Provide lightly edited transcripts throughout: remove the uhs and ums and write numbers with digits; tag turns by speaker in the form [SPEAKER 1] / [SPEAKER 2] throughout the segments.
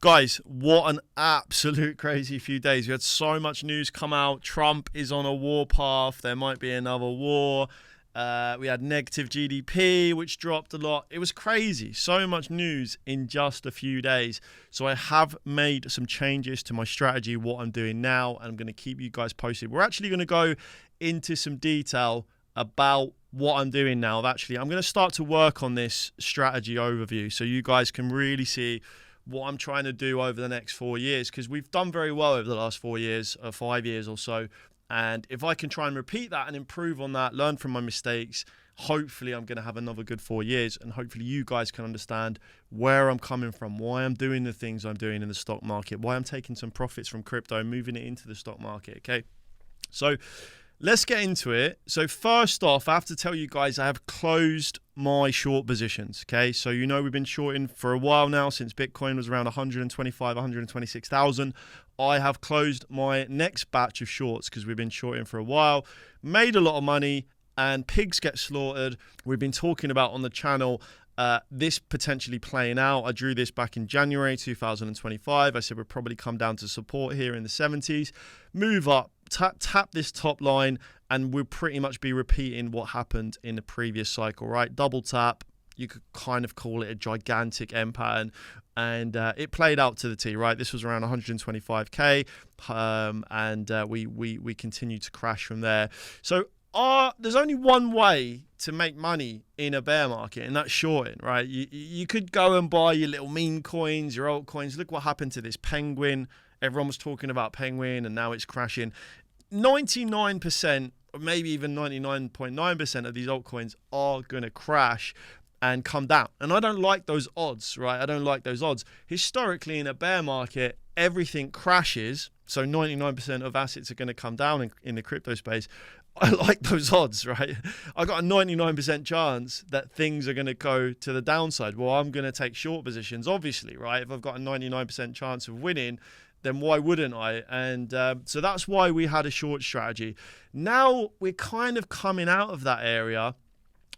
[SPEAKER 1] Guys, what an absolute crazy few days. We had so much news come out. Trump is on a war path. There might be another war. We had negative GDP, which dropped a lot. It was crazy. So much news in just a few days. So I have made some changes to my strategy, what I'm doing now, and I'm going to keep you guys posted. We're actually going to go into some detail about what I'm doing now. I'm going to start to work on this strategy overview so you guys can really see what I'm trying to do over the next 4 years, because we've done very well over the last 4 years, or 5 years or so. And if I can try and repeat that and improve on that, learn from my mistakes, hopefully I'm going to have another good 4 years. And hopefully you guys can understand where I'm coming from, why I'm doing the things I'm doing in the stock market, why I'm taking some profits from crypto and moving it into the stock market. Okay. So let's get into it. So first off, I have to tell you guys I have closed my short positions. Okay, so you know we've been shorting for a while now, since Bitcoin was around 125, 126,000. I have closed my next batch of shorts because we've been shorting for a while, made a lot of money, and pigs get slaughtered. We've been talking about on the channel this potentially playing out. I drew this back in January 2025. I said we'll probably come down to support here in the 70s, move up, tap this top line, and we'll pretty much be repeating what happened in the previous cycle, right? Double tap. You could kind of call it a gigantic M pattern, and it played out to the T, right? This was around 125k, and we continue to crash from there. So there's only one way to make money in a bear market, and that's shorting, right? You could go and buy your little meme coins, your altcoins. Look what happened to this Penguin. Everyone was talking about Penguin, and now it's crashing. 99%, or maybe even 99.9% of these altcoins are going to crash and come down. And I don't like those odds, right? I don't like those odds. Historically, in a bear market, everything crashes. So 99% of assets are going to come down in the crypto space. I like those odds, right? I got a 99% chance that things are going to go to the downside. Well, I'm going to take short positions, obviously, right? If I've got a 99% chance of winning, then why wouldn't I? And so that's why we had a short strategy. Now we're kind of coming out of that area.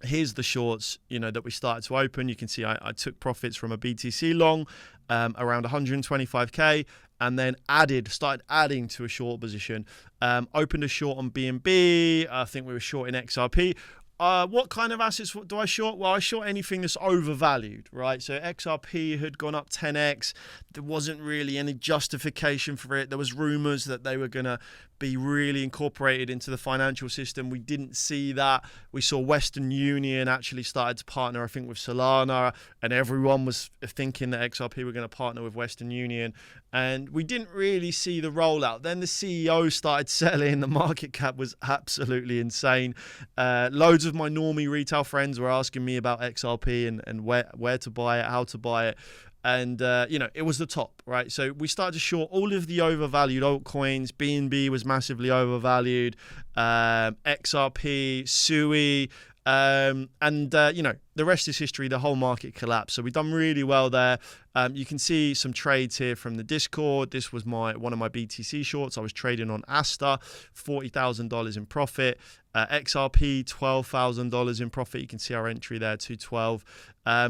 [SPEAKER 1] Here's the shorts, that we started to open. You can see I took profits from a BTC long, around 125k, and then started adding to a short position. Opened a short on BNB. I think we were short in XRP. What kind of assets do I short? Well, I short anything that's overvalued, right? So XRP had gone up 10x. There wasn't really any justification for it. There was rumors that they were going to be really incorporated into the financial system. We didn't see that. We saw Western Union actually started to partner, I think, with Solana, and everyone was thinking that XRP were going to partner with Western Union, and we didn't really see the rollout. Then the CEO started selling. The market cap was absolutely insane. Loads of my normie retail friends were asking me about XRP and where to buy it, how to buy it. And, it was the top, right? So we started to short all of the overvalued altcoins. BNB was massively overvalued. XRP, SUI, the rest is history. The whole market collapsed. So we've done really well there. You can see some trades here from the Discord. This was one of my BTC shorts. I was trading on Asta, $40,000 in profit. XRP, $12,000 in profit. You can see our entry there, 212.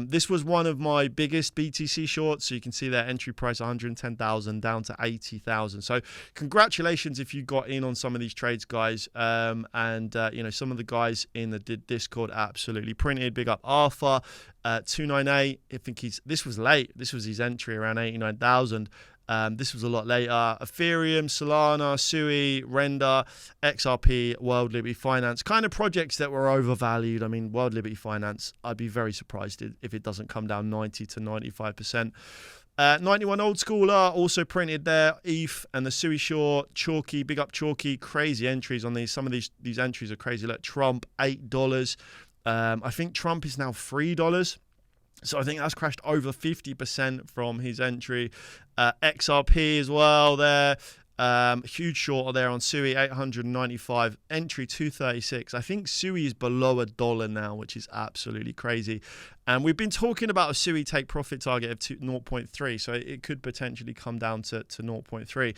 [SPEAKER 1] This was one of my biggest BTC shorts. So you can see their entry price, 110,000 down to 80,000. So congratulations if you got in on some of these trades, guys. Some of the guys in the Discord absolutely printed. Big up Arthur, 298. I think this was late. This was his entry around 89,000. This was a lot later. Ethereum, Solana, SUI, Render, XRP, World Liberty Finance, kind of projects that were overvalued. I mean, World Liberty Finance, I'd be very surprised if it doesn't come down 90 to 95%. 91 Old Schooler also printed there. ETH and the SUI short. Chalky, big up Chalky. Crazy entries on these. Some of these entries are crazy. Look, Trump, $8. I think Trump is now $3. So I think that's crashed over 50% from his entry. XRP as well there. Huge short there on SUI, 895. Entry 236. I think SUI is below $1 now, which is absolutely crazy. And we've been talking about a SUI take profit target of 0.3. So it could potentially come down to 0.3.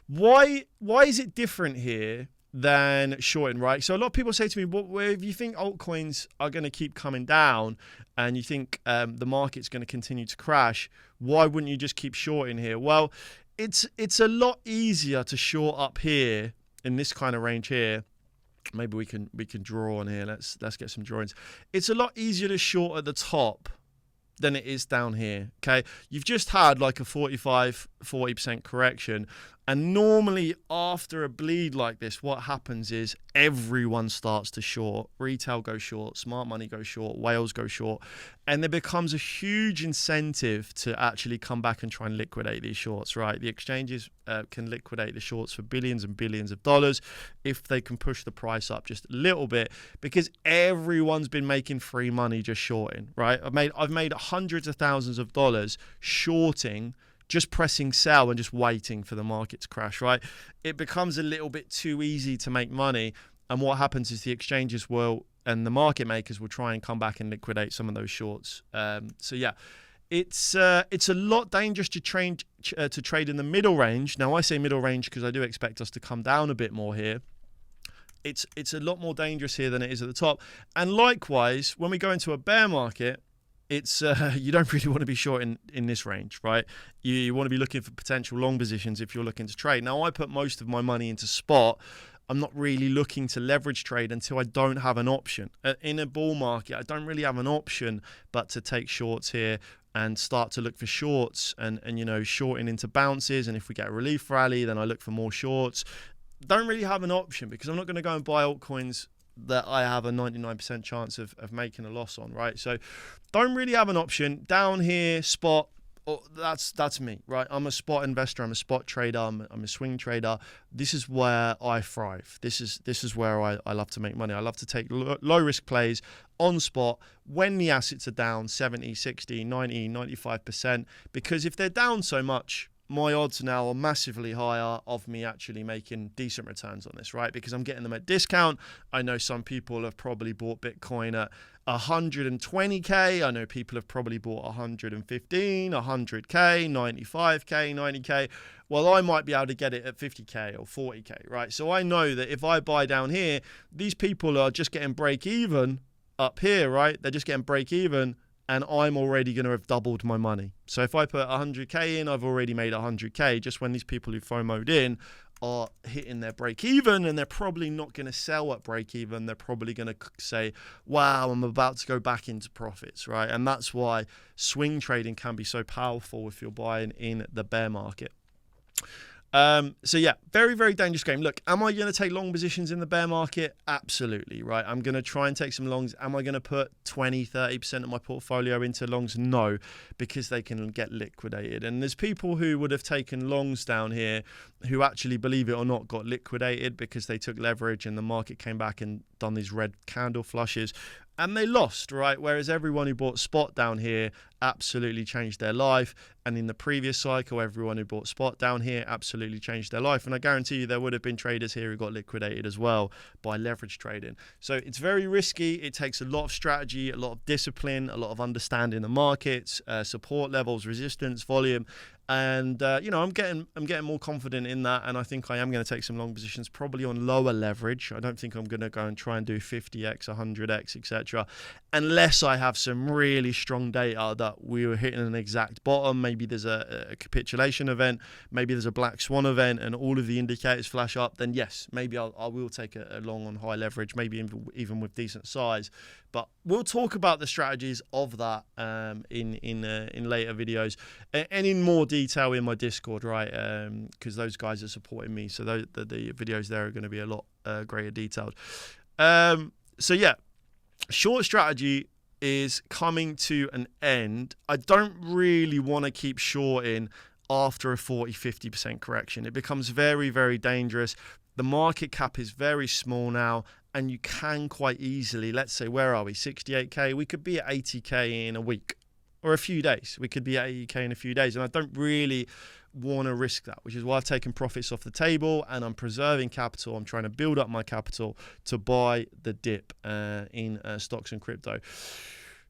[SPEAKER 1] Why is it different here than shorting, right? So a lot of people say to me, well, if you think altcoins are going to keep coming down and you think the market's going to continue to crash, why wouldn't you just keep shorting here? Well, it's a lot easier to short up here in this kind of range here. Maybe we can draw on here. Let's get some drawings. It's a lot easier to short at the top than it is down here. Okay, you've just had like a 40% correction, and normally after a bleed like this, what happens is everyone starts to short. Retail goes short, smart money goes short, whales go short, and there becomes a huge incentive to actually come back and try and liquidate these shorts, right? The exchanges can liquidate the shorts for billions and billions of dollars if they can push the price up just a little bit, because everyone's been making free money just shorting, right? I've made hundreds of thousands of dollars shorting, just pressing sell and just waiting for the market to crash, right? It becomes a little bit too easy to make money. And what happens is the exchanges will, and the market makers will try and come back and liquidate some of those shorts. So yeah, it's a lot dangerous to trade in the middle range. Now I say middle range because I do expect us to come down a bit more here. It's a lot more dangerous here than it is at the top. And likewise, when we go into a bear market, it's you don't really want to be short in this range, right? You want to be looking for potential long positions if you're looking to trade. Now, I put most of my money into spot. I'm not really looking to leverage trade until I don't have an option. In a bull market, I don't really have an option but to take shorts here and start to look for shorts and you know, shorting into bounces. And if we get a relief rally, then I look for more shorts. Don't really have an option because I'm not going to go and buy altcoins that I have a 99% chance of making a loss on, right? So don't really have an option. Down here, spot, that's me, right? I'm a spot investor. I'm a spot trader. I'm a swing trader. This is where I thrive. This is where I love to make money. I love to take low risk plays on spot when the assets are down 70, 60, 90, 95%, because if they're down so much, my odds now are massively higher of me actually making decent returns on this, right? Because I'm getting them at discount. I know some people have probably bought Bitcoin at 120K. I know people have probably bought 115, 100K, 95K, 90K. Well, I might be able to get it at 50K or 40K, right? So I know that if I buy down here, these people are just getting break even up here, right? They're just getting break even, and I'm already going to have doubled my money. So if I put 100K in, I've already made 100K just when these people who FOMO'd in are hitting their break even, and they're probably not going to sell at break even. They're probably going to say, wow, I'm about to go back into profits, right? And that's why swing trading can be so powerful if you're buying in the bear market. So yeah, very, very dangerous game. Look, am I going to take long positions in the bear market? Absolutely, right? I'm going to try and take some longs. Am I going to put 20, 30% of my portfolio into longs? No, because they can get liquidated. And there's people who would have taken longs down here who actually, believe it or not, got liquidated because they took leverage and the market came back and done these red candle flushes. And they lost, right? Whereas everyone who bought spot down here absolutely changed their life. And in the previous cycle, everyone who bought spot down here absolutely changed their life. And I guarantee you there would have been traders here who got liquidated as well by leverage trading. So it's very risky. It takes a lot of strategy, a lot of discipline, a lot of understanding the markets, support levels, resistance, volume. And you know, I'm getting more confident in that, and I think I am going to take some long positions, probably on lower leverage. I don't think I'm going to go and try and do 50x, 100x, etc., unless I have some really strong data that we were hitting an exact bottom. Maybe there's a capitulation event, maybe there's a black swan event, and all of the indicators flash up. Then yes, maybe I will take a long on high leverage, maybe even with decent size. But we'll talk about the strategies of that in later videos and in more detail in my Discord, right? Because those guys are supporting me, so the videos there are going to be a lot greater detailed. So yeah, short strategy is coming to an end. I don't really want to keep shorting after a 40-50% correction. It becomes very, very dangerous. The market cap is very small now, and you can quite easily, let's say, where are we? 68K. We could be at 80K in a week or a few days. We could be at 80K in a few days. And I don't really want to risk that, which is why I've taken profits off the table and I'm preserving capital. I'm trying to build up my capital to buy the dip in stocks and crypto.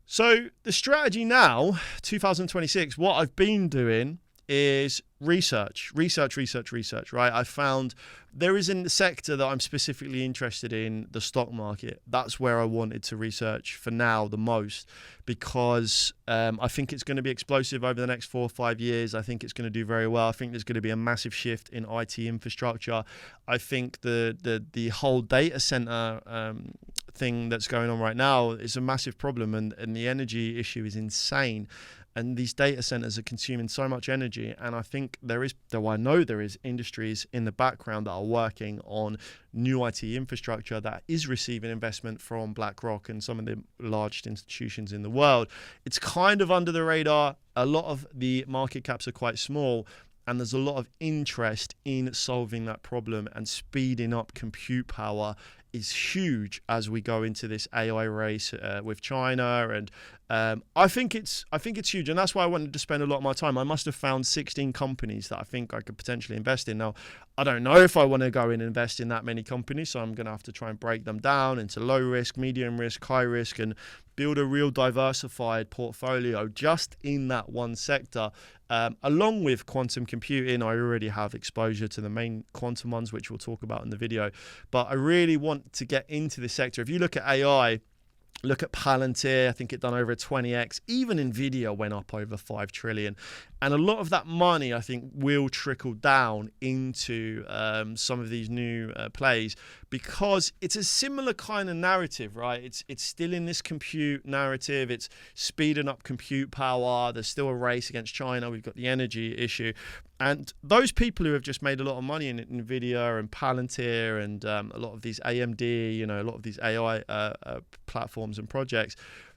[SPEAKER 1] So the strategy now, 2026, what I've been doing is research, right? I found there is in the sector that I'm specifically interested in, the stock market. That's where I wanted to research for now the most, because I think it's going to be explosive over the next 4 or 5 years. I think it's going to do very well. I think there's going to be a massive shift in IT infrastructure. I think the whole data center thing that's going on right now is a massive problem, and the energy issue is insane. And these data centers are consuming so much energy. And I think I know there is industries in the background that are working on new IT infrastructure that is receiving investment from BlackRock and some of the largest institutions in the world. It's kind of under the radar. A lot of the market caps are quite small, and there's a lot of interest in solving that problem, and speeding up compute power is huge as we go into this AI race with China, and I think it's huge, and that's why I wanted to spend a lot of my time. I must have found 16 companies that I think I could potentially invest in. Now, I don't know if I want to go and invest in that many companies, so I'm going to have to try and break them down into low risk, medium risk, high risk, and build a real diversified portfolio just in that one sector. Along with quantum computing, I already have exposure to the main quantum ones, which we'll talk about in the video. But I really want to get into this sector. If you look at AI, look at Palantir, I think it done over a 20x. Even Nvidia went up over 5 trillion. And a lot of that money, I think, will trickle down into some of these new plays, because it's a similar kind of narrative, right? It's still in this compute narrative. It's speeding up compute power. There's still a race against China. We've got the energy issue. And those people who have just made a lot of money in Nvidia and Palantir and a lot of these AMD, a lot of these AI platforms and projects,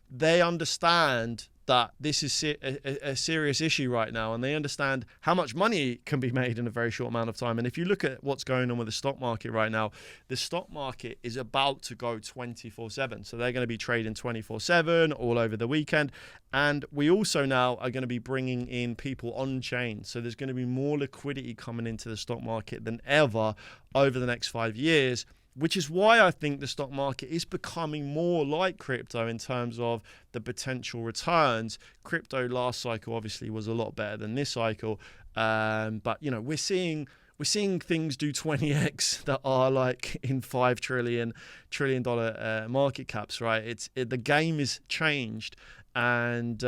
[SPEAKER 1] they understand that this is a serious issue right now, and they understand how much money can be made in a very short amount of time. And if you look at what's going on with the stock market right now, the stock market is about to go 24/7. So they're going to be trading 24/7 all over the weekend. And we also now are going to be bringing in people on chain. So there's going to be more liquidity coming into the stock market than ever over the next 5 years, which is why I think the stock market is becoming more like crypto in terms of the potential returns. Crypto last cycle obviously was a lot better than this cycle, but we're seeing things do 20x that are like in $5 trillion market caps, right? The game is changed. And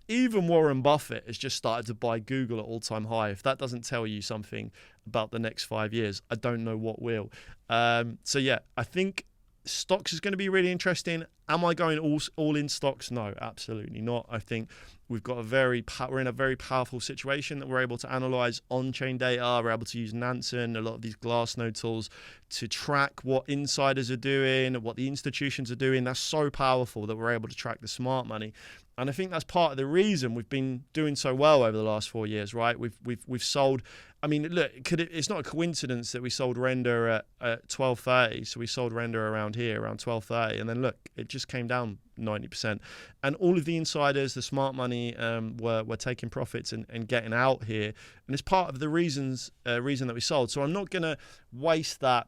[SPEAKER 1] even Warren Buffett has just started to buy Google at all-time high. If that doesn't tell you something about the next 5 years, I don't know what will. So yeah, I think stocks is going to be really interesting. Am I going all in stocks? No, absolutely not. I think we're in a very powerful situation that we're able to analyze on-chain data. We're able to use Nansen, a lot of these Glassnode tools, to track what insiders are doing, what the institutions are doing. That's so powerful that we're able to track the smart money. And I think that's part of the reason we've been doing so well over the last 4 years, right? We've sold. I mean, look, it's not a coincidence that we sold Render at 12.30. So we sold Render around here, around 12.30, and then look, it just came down 90%. And all of the insiders, the smart money, were taking profits and getting out here. And it's part of the reason that we sold. So I'm not going to waste that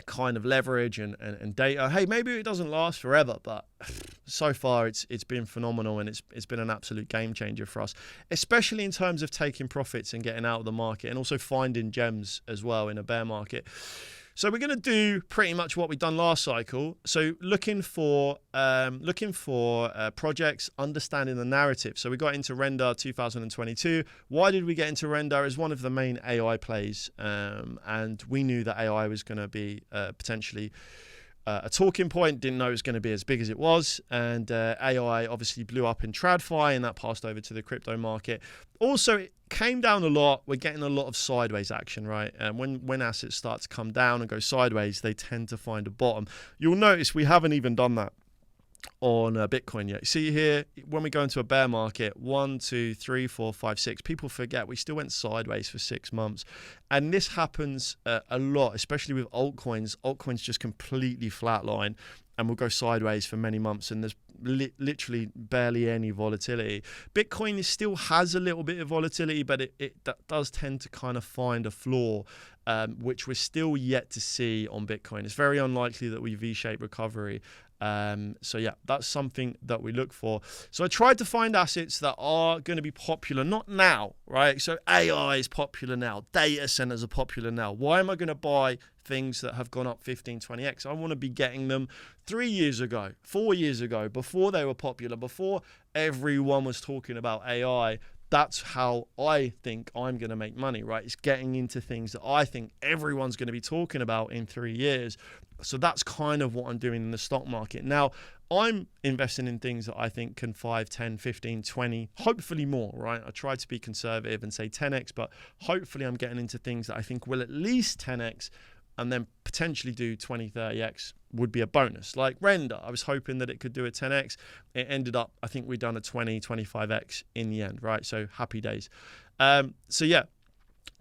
[SPEAKER 1] kind of leverage and data. Hey, maybe it doesn't last forever, but so far it's been phenomenal, and it's been an absolute game changer for us, especially in terms of taking profits and getting out of the market, and also finding gems as well in a bear market. So we're going to do pretty much what we've done last cycle. So looking for projects, understanding the narrative. So we got into Render 2022. Why did we get into Render? As one of the main AI plays, and we knew that AI was going to be potentially a talking point. Didn't know it was going to be as big as it was, and AI obviously blew up in TradFi, and that passed over to the crypto market. Also, it came down a lot. We're getting a lot of sideways action, right? And when assets start to come down and go sideways, they tend to find a bottom. You'll notice we haven't even done that on Bitcoin yet. See here, when we go into a bear market, 1, 2, 3, 4, 5, 6, people forget we still went sideways for 6 months. And this happens a lot, especially with altcoins. Altcoins just completely flatline and will go sideways for many months, and there's literally barely any volatility. Bitcoin still has a little bit of volatility, but it does tend to kind of find a floor which we're still yet to see on Bitcoin. It's very unlikely that we V-shape recovery. So yeah, that's something that we look for. So I tried to find assets that are going to be popular, not now, right? So AI is popular now. Data centers are popular now. Why am I going to buy things that have gone up 15, 20x? I want to be getting them 3 years ago, 4 years ago, before they were popular, before everyone was talking about AI. That's how I think I'm going to make money, right? It's getting into things that I think everyone's going to be talking about in 3 years. So that's kind of what I'm doing in the stock market. Now, I'm investing in things that I think can 5, 10, 15, 20, hopefully more, right? I try to be conservative and say 10x, but hopefully I'm getting into things that I think will at least 10x, and then potentially do 20, 30x would be a bonus. Like Render, I was hoping that it could do a 10x. It ended up, I think we'd done a 20, 25x in the end, right? So happy days. So yeah,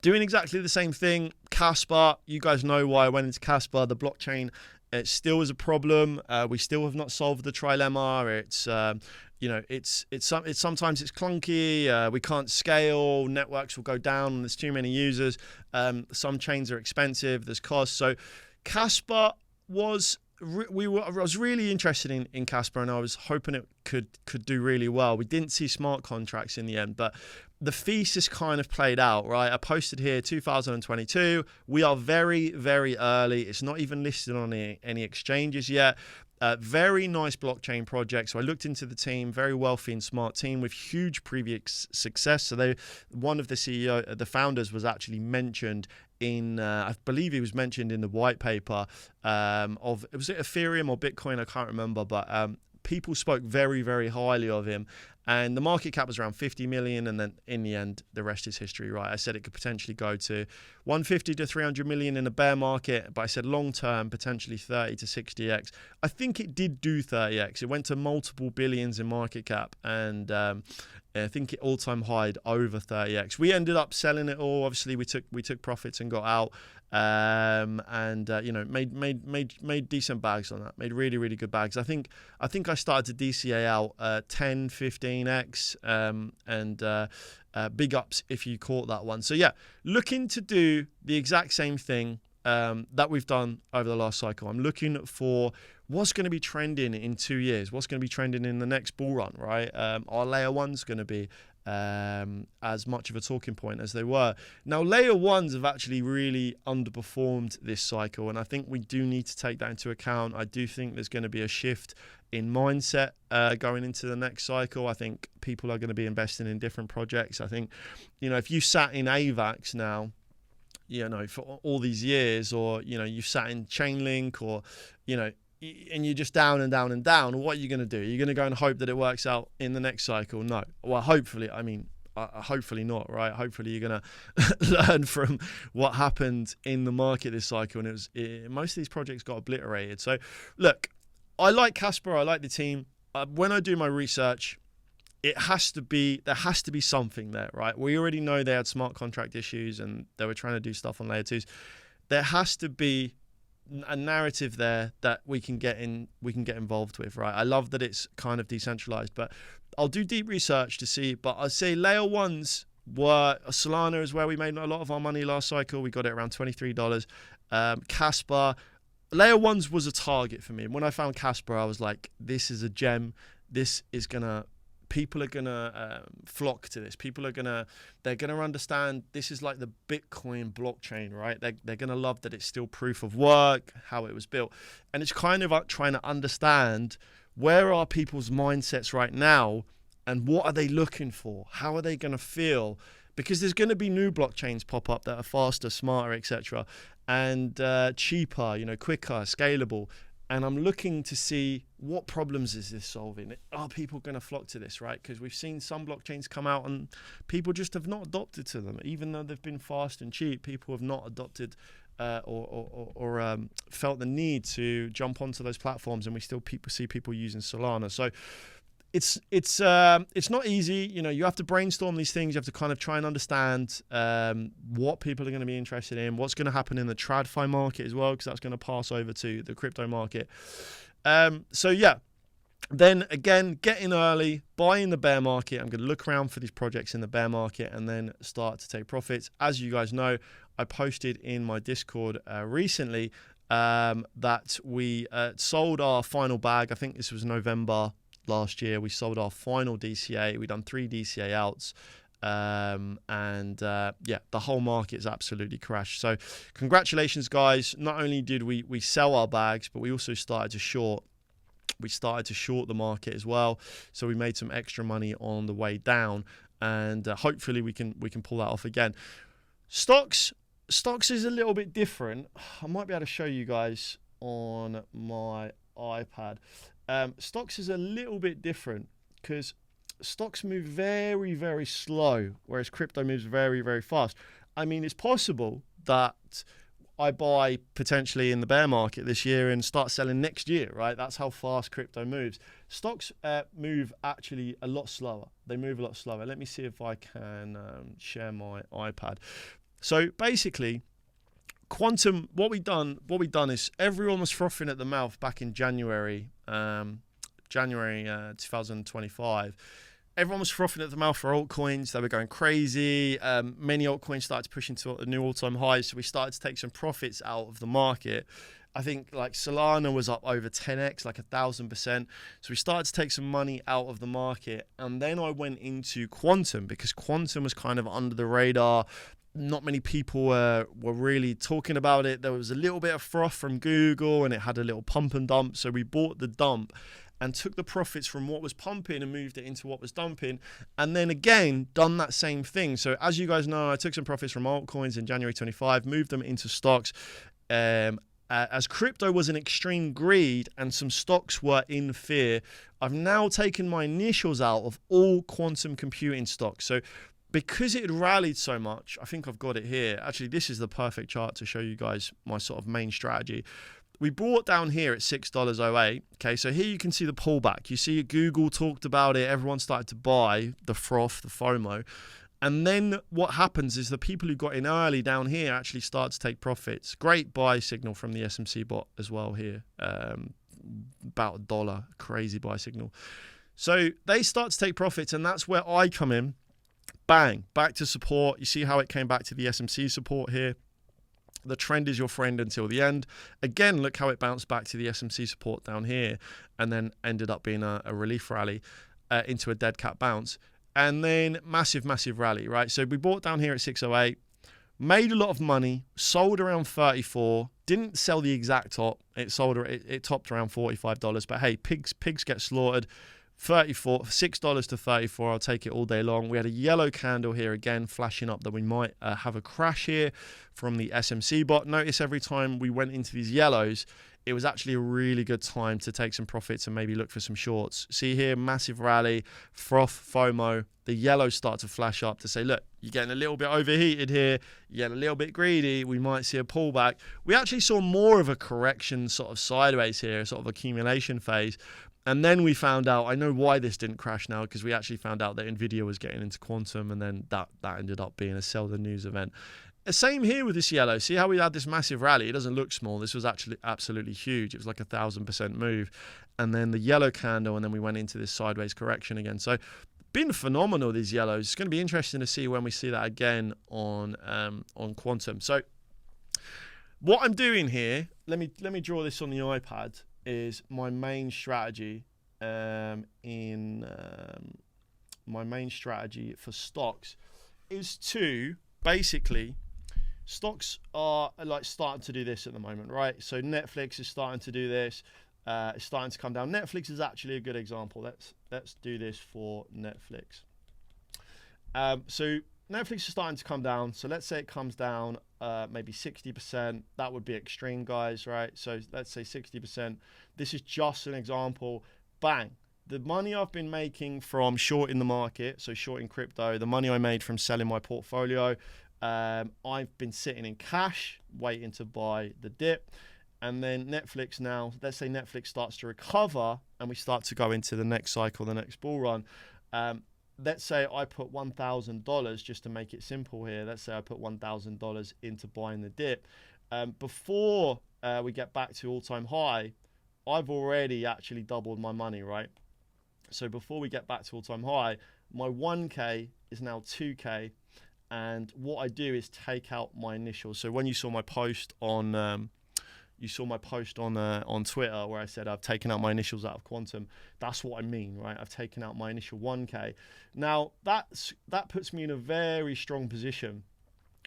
[SPEAKER 1] doing exactly the same thing. Casper, you guys know why I went into Casper. The blockchain, it still is a problem. We still have not solved the trilemma. It's sometimes it's clunky. We can't scale. Networks will go down. There's too many users. Some chains are expensive. There's costs. So Casper was I was really interested in Casper, and I was hoping it could do really well. We didn't see smart contracts in the end, but the thesis kind of played out, right? I posted here 2022. We are very, very early. It's not even listed on any exchanges yet. Very nice blockchain project. So I looked into the team, very wealthy and smart team with huge previous success. So one of the founders was actually mentioned in, I believe he was mentioned in the white paper was it Ethereum or Bitcoin? I can't remember, but people spoke very, very highly of him. And the market cap was around 50 million. And then in the end, the rest is history, right? I said it could potentially go to 150 to 300 million in a bear market. But I said long term, potentially 30 to 60x. I think it did do 30x. It went to multiple billions in market cap. And I think it all-time high over 30x. We ended up selling it all. Obviously, we took profits and got out. Made decent bags on that. Made really, really good bags. I think I started to DCA out 10, 15x, and big ups if you caught that one. So yeah, looking to do the exact same thing that we've done over the last cycle. I'm looking for what's going to be trending in 2 years. What's going to be trending in the next bull run, right? Our layer one's going to be as much of a talking point as they were. Now, layer ones have actually really underperformed this cycle, and I think we do need to take that into account. I do think there's going to be a shift in mindset going into the next cycle. I think people are going to be investing in different projects. I think, if you sat in AVAX now, for all these years, or, you sat in Chainlink, or, and you're just down and down and down, what are you going to do? You're going to go and hope that it works out in the next cycle? No. Well, hopefully, hopefully not, right? Hopefully you're going to learn from what happened in the market this cycle, and most of these projects got obliterated. So, look, I like Casper. I like the team. When I do my research, there has to be something there, right? We already know they had smart contract issues and they were trying to do stuff on layer twos. There has to be a narrative there that we can get involved with, right? I love that it's kind of decentralized, but I'll do deep research to see. But I'd say layer ones were Solana is where we made a lot of our money last cycle. We got it around $23. Casper, layer ones was a target for me. And when I found Casper, I was like, this is a gem. People are gonna flock to this. They're gonna understand this is like the Bitcoin blockchain, right? They're gonna love that it's still proof of work, how it was built, and it's kind of like trying to understand where are people's mindsets right now, and what are they looking for? How are they gonna feel? Because there's gonna be new blockchains pop up that are faster, smarter, etc., and cheaper, quicker, scalable. And I'm looking to see what problems is this solving. Are people going to flock to this, right? Because we've seen some blockchains come out and people just have not adopted to them. Even though they've been fast and cheap, people have not adopted or felt the need to jump onto those platforms. And we still see people using Solana. So it's not easy. You have to brainstorm these things. You have to kind of try and understand what people are going to be interested in, what's going to happen in the TradFi market as well, because that's going to pass over to the crypto market. So yeah, Then again, get in early, buy in the bear market. I'm going to look around for these projects in the bear market and then start to take profits. As you guys know, I posted in my Discord recently that we sold our final bag. I think this was November last year. We sold our final DCA. We done 3 DCA outs. Yeah, the whole market's absolutely crashed. So congratulations, guys. Not only did we sell our bags, but we also started to short. We started to short the market as well, so we made some extra money on the way down, and hopefully we can pull that off again. Stocks is a little bit different. I might be able to show you guys on my iPad. Stocks is a little bit different because stocks move very, very slow, whereas crypto moves very, very fast. I mean, it's possible that I buy potentially in the bear market this year and start selling next year, right? That's how fast crypto moves. Stocks move actually a lot slower. They move a lot slower. Let me see if I can share my iPad. So basically, quantum, what we've done is everyone was frothing at the mouth back in January 2025. Everyone was frothing at the mouth for altcoins. They were going crazy. Many altcoins started to push into a new all-time high. So we started to take some profits out of the market. I think like Solana was up over 10x, like 1,000%. So we started to take some money out of the market. And then I went into quantum because quantum was kind of under the radar. Not many people were really talking about it. There was a little bit of froth from Google and it had a little pump and dump. So we bought the dump and took the profits from what was pumping and moved it into what was dumping. And then again, done that same thing. So as you guys know, I took some profits from altcoins in January 25, moved them into stocks. As crypto was an extreme greed and some stocks were in fear, I've now taken my initials out of all quantum computing stocks. So because it had rallied so much, I think I've got it here. Actually, this is the perfect chart to show you guys my sort of main strategy. We bought down here at $6.08. Okay, so here you can see the pullback. You see Google talked about it. Everyone started to buy the froth, the FOMO. And then what happens is the people who got in early down here actually start to take profits. Great buy signal from the SMC bot as well here. About $1, crazy buy signal. So they start to take profits, and that's where I come in. Bang, back to support. You see how it came back to the SMC support here. The trend is your friend until the end. Again, look how it bounced back to the SMC support down here and then ended up being a relief rally into a dead cat bounce. And then massive, massive rally, right? So we bought down here at 608, made a lot of money, sold around 34, didn't sell the exact top. It topped around $45, but hey, pigs get slaughtered. $6 to 34. I'll take it all day long. We had a yellow candle here again, flashing up that we might have a crash here from the SMC bot. Notice every time we went into these yellows, it was actually a really good time to take some profits and maybe look for some shorts. See here, massive rally, froth, FOMO. The yellows start to flash up to say, look, you're getting a little bit overheated here. You're getting a little bit greedy. We might see a pullback. We actually saw more of a correction sort of sideways here, sort of accumulation phase. And then we found out, I know why this didn't crash now, because we actually found out that NVIDIA was getting into quantum, and then that ended up being a sell the news event. Same here with this yellow. See how we had this massive rally? It doesn't look small. This was actually absolutely huge. It was like 1,000% move. And then the yellow candle, and then we went into this sideways correction again. So been phenomenal, these yellows. It's going to be interesting to see when we see that again on quantum. So what I'm doing here, let me draw this on the iPad, is my main strategy my main strategy for stocks is to basically, stocks are like starting to do this at the moment, right? So Netflix is starting to do this. It's starting to come down. Netflix is actually a good example. Let's do this for Netflix. So Netflix is starting to come down. So let's say it comes down maybe 60%. That would be extreme, guys, right? So let's say 60%. This is just an example. Bang. The money I've been making from shorting the market, so shorting crypto, the money I made from selling my portfolio, I've been sitting in cash, waiting to buy the dip. And then Netflix now, let's say Netflix starts to recover and we start to go into the next cycle, the next bull run. Let's say I put $1,000, just to make it simple here. Let's say I put $1,000 into buying the dip. Before we get back to all-time high, I've already actually doubled my money, right? So before we get back to all-time high, my 1K is now 2K. And what I do is take out my initials. So when you saw my post on on Twitter where I said I've taken out my initials out of Quantum, that's what I mean, right? I've taken out my initial 1K. Now that puts me in a very strong position,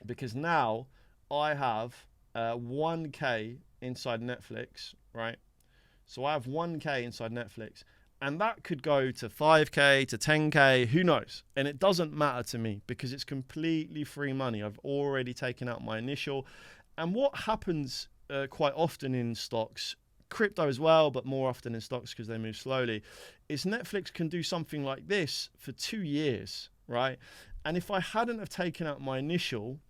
[SPEAKER 1] because now I have 1K inside Netflix, right? So I have 1K inside Netflix. And that could go to 5K, to 10K, who knows? And it doesn't matter to me because it's completely free money. I've already taken out my initial. And what happens quite often in stocks, crypto as well, but more often in stocks because they move slowly, is Netflix can do something like this for 2 years, right? And if I hadn't have taken out my initial,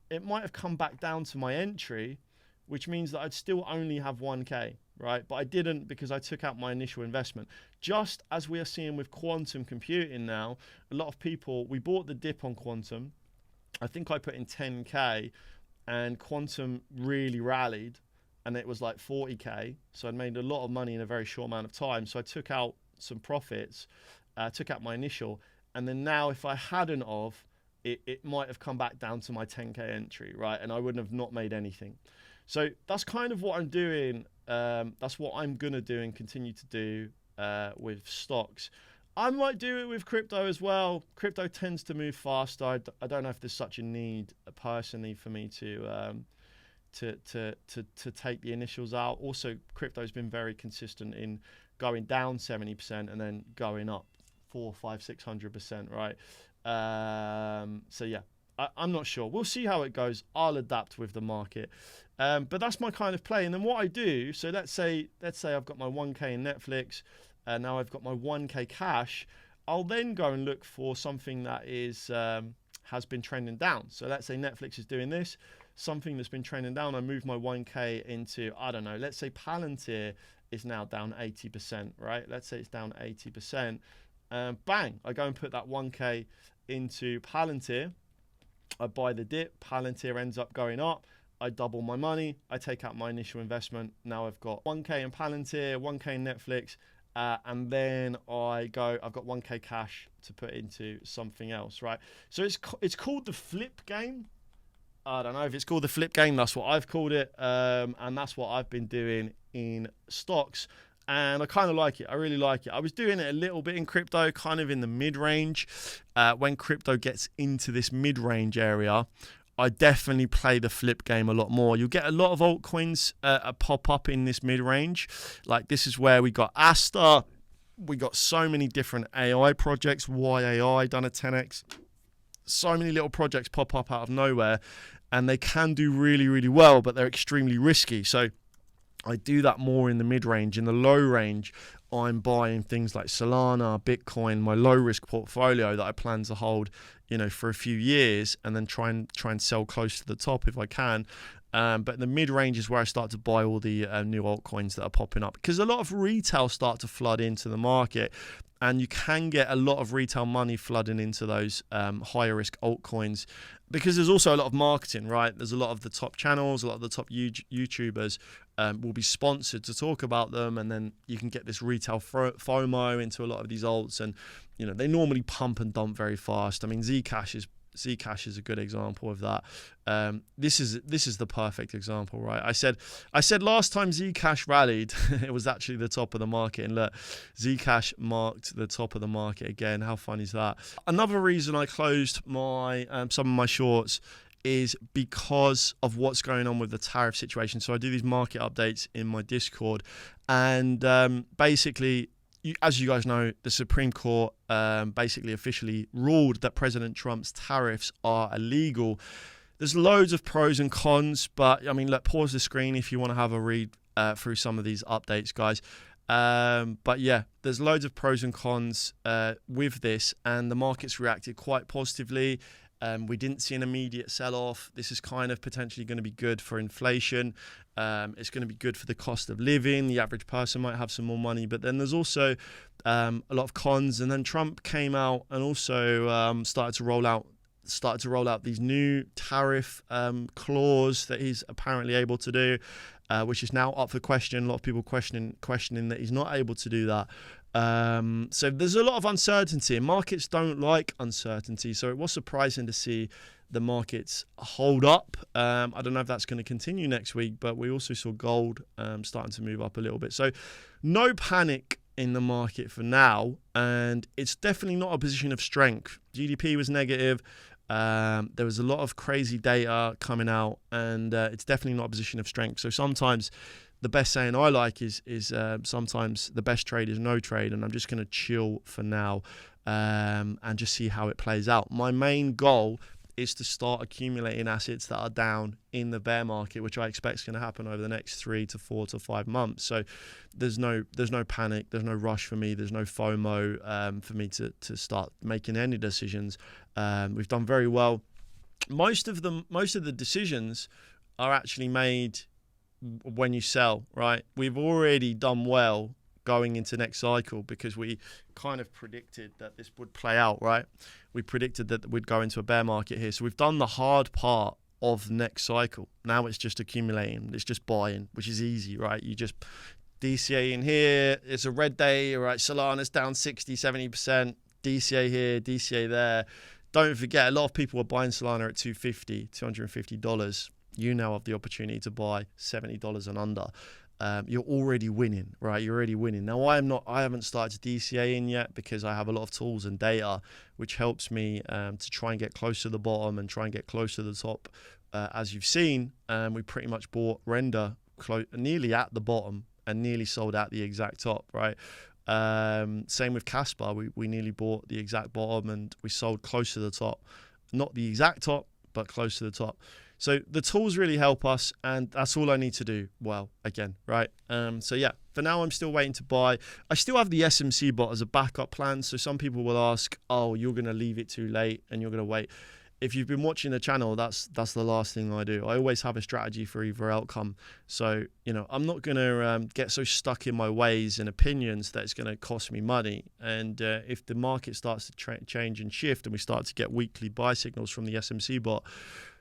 [SPEAKER 1] it might have come back down to my entry, which means that I'd still only have 1K, right? But I didn't, because I took out my initial investment. Just as we are seeing with quantum computing now, a lot of people, we bought the dip on quantum. I think I put in 10K, and quantum really rallied, and it was like 40K. So I'd made a lot of money in a very short amount of time. So I took out some profits, took out my initial, and then now if I hadn't of, it might have come back down to my 10K entry, right? And I wouldn't have not made anything. So that's kind of what I'm doing. That's what I'm going to do and continue to do with stocks. I might do it with crypto as well. Crypto tends to move faster. I don't know if there's such a need personally for me to take the initials out. Also, crypto's been very consistent in going down 70% and then going up 400, 500, 600%, right? So yeah, I'm not sure. We'll see how it goes. I'll adapt with the market. But that's my kind of play. And then what I do, so let's say I've got my 1K in Netflix, and now I've got my 1K cash. I'll then go and look for something that is has been trending down. So let's say Netflix is doing this, something that's been trending down. I move my 1K into, I don't know, let's say Palantir is now down 80%, right? Let's say it's down 80%. Bang, I go and put that 1K into Palantir. I buy the dip, Palantir ends up going up, I double my money, I take out my initial investment. Now I've got 1K in Palantir, 1K in Netflix, and then I've got 1K cash to put into something else, right? So it's called the flip game. I don't know if it's called the flip game, that's what I've called it, and that's what I've been doing in stocks. And I kind of like it. I really like it. I was doing it a little bit in crypto, kind of in the mid-range. When crypto gets into this mid-range area, I definitely play the flip game a lot more. You'll get a lot of altcoins pop up in this mid-range. Like this is where we got Asta. We got so many different AI projects. YAI done a 10x. So many little projects pop up out of nowhere. And they can do really, really well, but they're extremely risky. So I do that more in the mid-range. In the low range, I'm buying things like Solana, Bitcoin, my low-risk portfolio that I plan to hold, for a few years, and then try and sell close to the top if I can. But the mid-range is where I start to buy all the new altcoins that are popping up, because a lot of retail start to flood into the market, and you can get a lot of retail money flooding into those higher risk altcoins, because there's also a lot of marketing, right? There's a lot of the top channels, a lot of the top YouTubers will be sponsored to talk about them, and then you can get this retail FOMO into a lot of these alts, and they normally pump and dump very fast. I mean, Zcash is a good example of that. This is the perfect example, right? I said last time Zcash rallied, it was actually the top of the market, and look, Zcash marked the top of the market again. How fun is that? Another reason I closed my some of my shorts is because of what's going on with the tariff situation. So I do these market updates in my Discord, and basically, as you guys know, the Supreme Court basically officially ruled that President Trump's tariffs are illegal. There's loads of pros and cons, but I mean, pause the screen if you want to have a read through some of these updates, guys. But yeah, there's loads of pros and cons with this, and the market's reacted quite positively. We didn't see an immediate sell-off. This is kind of potentially going to be good for inflation. It's going to be good for the cost of living. The average person might have some more money, but then there's also a lot of cons. And then Trump came out and also started to roll out these new tariff clause that he's apparently able to do, which is now up for question. A lot of people questioning that he's not able to do that. So there's a lot of uncertainty, and markets don't like uncertainty. So it was surprising to see the markets hold up. I don't know if that's going to continue next week, but we also saw gold starting to move up a little bit. So no panic in the market for now, and it's definitely not a position of strength. GDP was negative. There was a lot of crazy data coming out, and it's definitely not a position of strength. So sometimes the best saying I like is sometimes the best trade is no trade, and I'm just going to chill for now and just see how it plays out. My main goal is to start accumulating assets that are down in the bear market, which I expect is going to happen over the next 3 to 4 to 5 months. So there's no panic, there's no rush for me, there's no FOMO for me to start making any decisions. We've done very well. Most of the decisions are actually made when you sell, right? We've already done well going into next cycle because we kind of predicted that this would play out, right? We predicted that we'd go into a bear market here. So we've done the hard part of the next cycle. Now it's just accumulating. It's just buying, which is easy, right? You just DCA in here. It's a red day, right? Solana's down 60, 70%. DCA here, DCA there. Don't forget, a lot of people were buying Solana at $250. You now have the opportunity to buy $70 and under. You're already winning, right? You're already winning. Now, I haven't started to DCA in yet because I have a lot of tools and data, which helps me to try and get close to the bottom and try and get close to the top. As you've seen, we pretty much bought Render nearly at the bottom and nearly sold at the exact top, right? Same with Casper. We nearly bought the exact bottom and we sold close to the top. Not the exact top, but close to the top. So the tools really help us, and that's all I need to do well again, right? So yeah, for now I'm still waiting to buy. I still have the SMC bot as a backup plan. So some people will ask, oh, you're going to leave it too late and you're going to wait. If you've been watching the channel, that's the last thing I do. I always have a strategy for either outcome. So, I'm not going to get so stuck in my ways and opinions that it's going to cost me money. And if the market starts to change and shift and we start to get weekly buy signals from the SMC bot,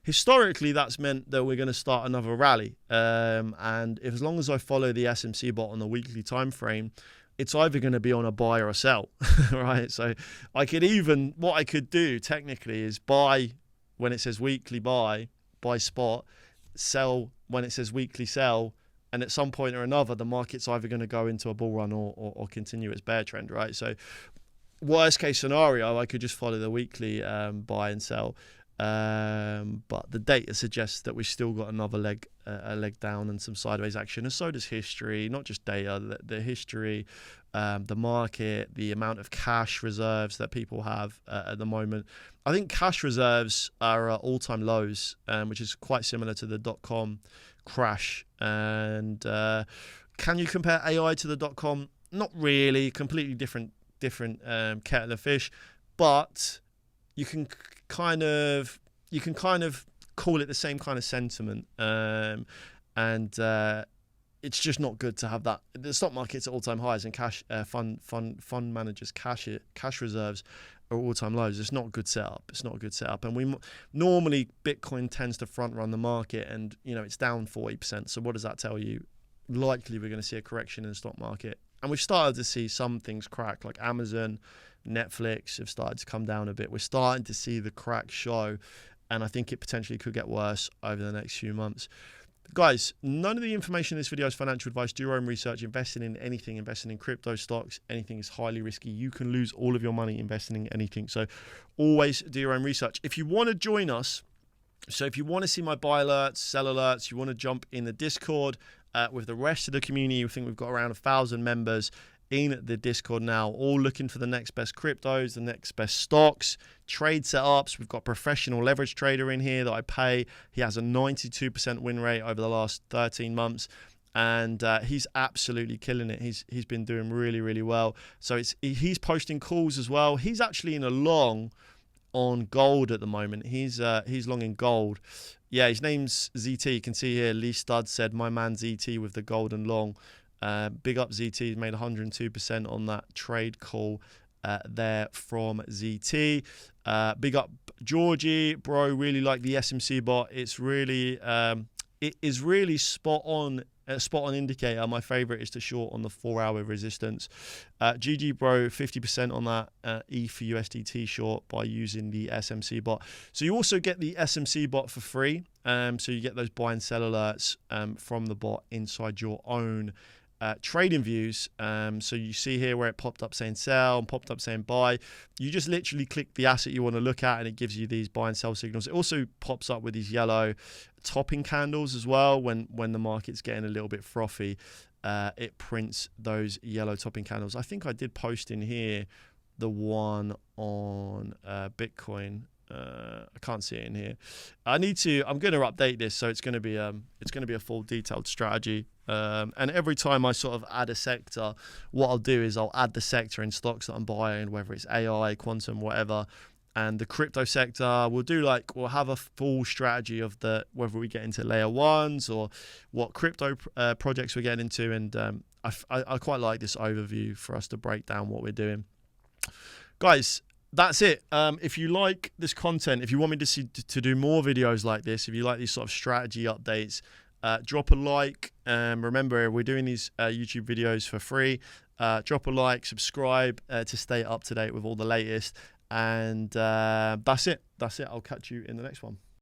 [SPEAKER 1] historically, that's meant that we're going to start another rally. And as long as I follow the SMC bot on the weekly time frame, it's either going to be on a buy or a sell, right? So what I could do technically is buy when it says weekly buy spot, sell when it says weekly sell, and at some point or another, the market's either going to go into a bull run or continue its bear trend, right? So worst case scenario, I could just follow the weekly buy and sell. But the data suggests that we've still got another leg down and some sideways action, and so does history, not just data, the history, the market, the amount of cash reserves that people have at the moment. I think cash reserves are at all-time lows, which is quite similar to the .com crash. And can you compare AI to the .com? Not really, completely different kettle of fish, but you can kind of call it the same kind of sentiment, and it's just not good to have that. The stock market's at all-time highs and cash fund managers cash reserves are all-time lows. It's not a good setup. And normally Bitcoin tends to front run the market, and it's down 40%. So what does that tell you? Likely we're going to see a correction in the stock market, and we've started to see some things crack, like Amazon, Netflix have started to come down a bit. We're starting to see the crack show, and I think it potentially could get worse over the next few months. Guys, none of the information in this video is financial advice. Do your own research. Investing in crypto stocks, anything is highly risky. You can lose all of your money investing in anything. So always do your own research. If you want to join us, so if you want to see my buy alerts, sell alerts, you want to jump in the Discord with the rest of the community, I think we've got around 1,000 members in the Discord now, all looking for the next best cryptos, the next best stocks, trade setups. We've got a professional leverage trader in here that I pay. He has a 92% win rate over the last 13 months, and he's absolutely killing it. He's been doing really, really well. So he's posting calls as well. He's actually in a long on gold at the moment. He's long in gold. Yeah, his name's ZT. You can see here, Lee Stud said, my man ZT with the gold and long. Big up ZT, he's made 102% on that trade call there from ZT. Big up Georgie, bro, really like the SMC bot. It is really spot on spot on indicator. My favorite is to short on the 4-hour resistance. GG Bro 50% on that E for USDT short by using the SMC bot. So you also get the SMC bot for free. So you get those buy and sell alerts from the bot inside your own trading views. So you see here where it popped up saying sell and popped up saying buy. You just literally click the asset you want to look at and it gives you these buy and sell signals. It also pops up with these yellow topping candles as well. When the market's getting a little bit frothy, it prints those yellow topping candles. I think I did post in here the one on Bitcoin. I can't see it in here. I'm going to update this, so it's going to be a full detailed strategy. And every time I sort of add a sector, what I'll do is I'll add the sector in stocks that I'm buying, whether it's AI, quantum, whatever. And the crypto sector, we'll have a full strategy of whether we get into layer ones or what crypto projects we're getting into. And I quite like this overview for us to break down what we're doing, guys. That's it. If you like this content, if you want me to do more videos like this, if you like these sort of strategy updates, drop a like. Remember, we're doing these YouTube videos for free. Drop a like, subscribe to stay up to date with all the latest. And that's it. I'll catch you in the next one.